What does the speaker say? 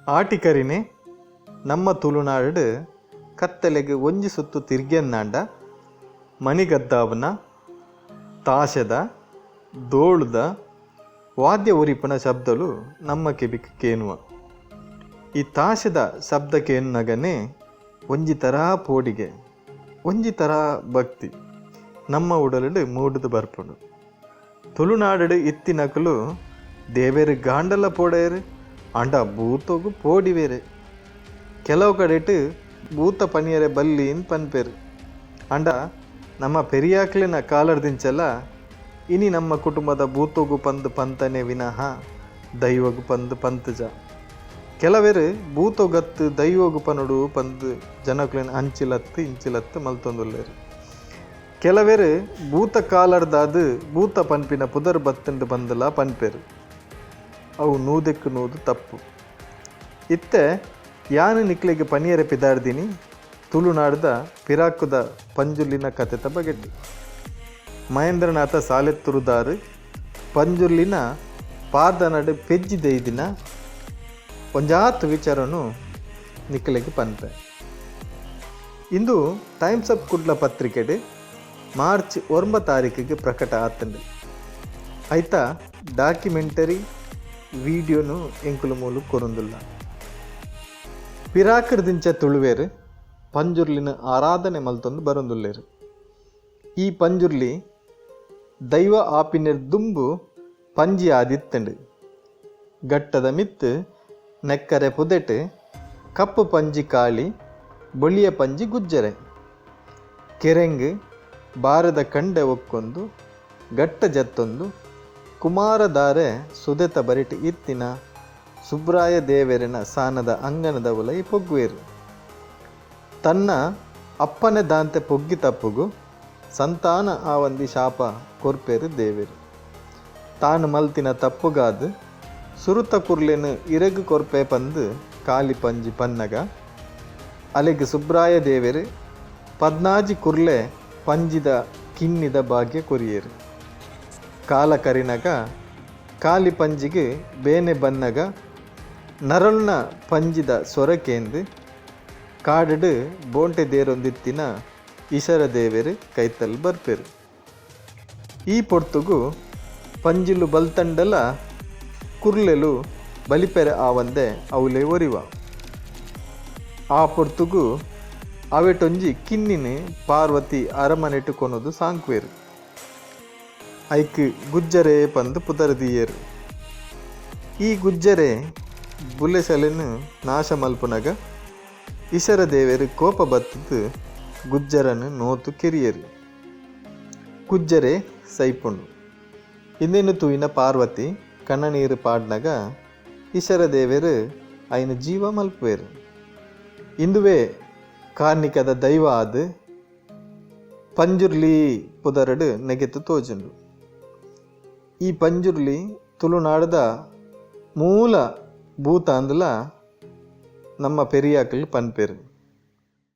ಆಟಿಕರಿನೇ ನಮ್ಮ ತುಳುನಾಡು ಕತ್ತಲೆಗೆ ಒಂಜಿ ಸುತ್ತು ತಿರ್ಗೆನ್ನಾಂಡ ಮಣಿಗದ್ದಾವನ ತಾಶದ ದೋಳುದ ವಾದ್ಯ ಉರಿಪನ ಶಬ್ದಲು ನಮ್ಮ ಕಿವಿಗೆ ಕೇನುವ. ಈ ತಾಶದ ಶಬ್ದ ಕೇನ್ನಗನೆ ಒಂಜಿ ತರ ಪೋಡಿಗೆ ಒಂಜಿ ತರ ಭಕ್ತಿ ನಮ್ಮ ಉಡಲಡು ಮೂಡುದು ಬರ್ಪುಡು. ತುಳುನಾಡು ಇತ್ತಿನಕಲು ದೇವೇರು ಗಾಂಡಲ ಪೋಡೇರು ಅಂಡ ಭೂತೋಗು ಪೋಡಿವೇರೆ. ಕೆಲವು ಕಡೆಟು ಭೂತ ಪನಿಯರೆ ಬಲ್ಲಿನ್ ಪನ್ಪೇರು ಅಂಡ ನಮ್ಮ ಪೆರಿಯಾಕ್ಲಿನ ಕಾಲರ್ದಿಂಚಲ್ಲ ಇನಿ ನಮ್ಮ ಕುಟುಂಬದ ಭೂತೋಗು ಪಂದು ಪಂತನೆ ವಿನಃ ದೈವಗು ಪಂದು ಪಂತಜ. ಕೆಲವೇರು ಭೂತೋಗತ್ತು ದೈವಗು ಪನುಡು ಪಂದು ಜನಕ್ಲಿನ ಅಂಚಿಲತ್ತು ಇಂಚಿಲತ್ತು ಮಲ್ತೊಂದುಲ್ಲೇರು. ಕೆಲವೇರು ಭೂತ ಕಾಲರ್ದಾದು ಭೂತ ಪನ್ಪಿನ ಪುದರ್ ಬತ್ತಂಡು ಬಂದಲ ಪನ್ಪೇರು. ಅವು ನೂದೆಕ್ಕು ನೂದು ತಪ್ಪು. ಇತ್ತೆ ಯಾನು ನಿಕ್ಲಿಗೆ ಪನಿಯರೆ ಪಿದಾಡ್ದಿನಿ ತುಳುನಾಡ್ದ ಪಿರಾಕುದ ಪಂಜುರ್ಲಿನ ಕಥೆತ ಬಗೆಟ್ಟು. ಮಹೇಂದ್ರನಾಥ ಸಾಲೆತ್ತುರುದಾರು ಪಂಜುರ್ಲಿನ ಪಾರ್ದನಡು ಪೆಜ್ಜಿದೈದಿನ ಒಂಜಾತು ವಿಚಾರನು ನಿಕ್ಲಿಗೆ ಪನ್ಪೆ. ಇಂದು ಟೈಮ್ಸ್ ಆಫ್ ಕುಡ್ಲ ಪತ್ರಿಕೆಡು ಮಾರ್ಚ್ 9 ಪ್ರಕಟ ಆತಂಡು. ಐತ ಡಾಕ್ಯುಮೆಂಟರಿ ವಿಡಿಯೋನು ಎಂಕುಲು ಮೂಲು ಕೊರೊಂದುಲ್ಲ. ಪಿರಾಕರ್ದಿಂಚ ತುಳುವೇರು ಪಂಜುರ್ಲಿನ ಆರಾಧನೆ ಮಲ್ತೊಂದು ಬರೊಂದುಲ್ಲೇರು. ಈ ಪಂಜುರ್ಲಿ ದೈವ ಆಪಿನೆರ್ ದುಂಬು ಪಂಜಿ ಆದಿತ್ತಂಡು. ಗಟ್ಟದ ಮಿತ್ತು ನೆಕ್ಕರೆ ಪುದೆಟ್ ಕಪ್ಪು ಪಂಜಿ ಕಾಳಿ ಬೊಳಿಯ ಪಂಜಿ ಗುಜ್ಜರೆ. ಕೆರೆಂಗ್ ಬಾರದ ಕಂಡೆ ಒಕ್ಕೊಂದು ಗಟ್ಟ ಜತ್ತೊಂದು ಕುಮಾರಧಾರೆ ಸುದೆತ ಬರಿಟ್ ಇತ್ತಿನ ಸುಬ್ರಾಯ ದೇವೆರನ ಸಾನದ ಅಂಗನದ ಉಲೈ ಪೊಗ್ಗುವೇರು. ತನ್ನ ಅಪ್ಪನೆ ದಾಂತೆ ಪೊಗ್ಗಿ ತಪ್ಪುಗು ಸಂತಾನ ಆ ಒಂದಿ ಶಾಪ ಕೊರ್ಪೇರು ದೇವೇರು. ತಾನು ಮಲ್ತಿನ ತಪ್ಪುಗಾದು ಸುರುತ ಕುರ್ಲೆನು ಇರಗು ಕೊರ್ಪೆ ಪಂದು ಕಾಲಿ ಪಂಜಿ ಪನ್ನಗ ಅಲೆಗೆ ಸುಬ್ರಾಯ ದೇವೇರು 14 ಕುರ್ಲೆ ಪಂಜಿದ ಕಿನ್ನಿದ ಭಾಗ್ಯ ಕೊರಿಯೇರು. ಕಾಲ ಕರಿನಗ ಕಾಲಿ ಪಂಜಿಗೆ ಬೇನೆ ಬನ್ನಗ ನರಳ್ನ ಪಂಜಿದ ಸೊರಕೇಂದು ಕಾಡಡು ಬೋಂಟೆ ದೇರೊಂದಿತ್ತಿನ ಈಶರ ದೇವೇರು ಕೈತಲ್ ಬರ್ಪೇರು. ಈ ಪೊರ್ತುಗು ಪಂಜಿಲು ಬಲ್ತಂಡಲ ಕುರ್ಲೆಲು ಬಲಿಪೆರೆ ಆವಂದೆ ಅವಲೆ ಒರಿವ. ಆ ಪೊರ್ತುಗು ಅವೆಟೊಂಜಿ ಕಿನ್ನಿನ ಪಾರ್ವತಿ ಅರಮನೆಟು ಕೊನೋದು ಸಾಂಕ್ವೇರು. ಐಕ್ ಗುಜ್ಜರೆ ಪಂದು ಪುದರ್ದಿಯೇರು. ಈ ಗುಜ್ಜರೆ ಬುಲೆಸಲೆನು ನಾಶ ಮಲ್ಪುನಗ ಈಶರ ದೇವೇರು ಕೋಪ ಬತ್ತದು ಗುಜ್ಜರನು ನೋತು ಕೆರಿಯರು. ಗುಜ್ಜರೆ ಸೈಪುಂಡು. ಇನ್ನೇನು ತೂಯಿನ ಪಾರ್ವತಿ ಕಣ್ಣನೀರು ಪಾಡ್ನಗ ಈಶರ ದೇವೇರು ಐನ ಜೀವ ಮಲ್ಪುವೇರು. ಇಂದುವೇ ಕಾರ್ಣಿಕದ ದೈವ ಆದು ಪಂಜುರ್ಲಿ ಪುದರಡು ನೆಗೆತು ತೋಜುಂಡು. ಈ ಪಂಜುರ್ಲಿ ತುಳುನಾಡದ ಮೂಲ ಭೂತ ಅಂದಲ ನಮ್ಮ ಪೆರಿಯಾಕಲ್ ಪನ್ಪೇರು.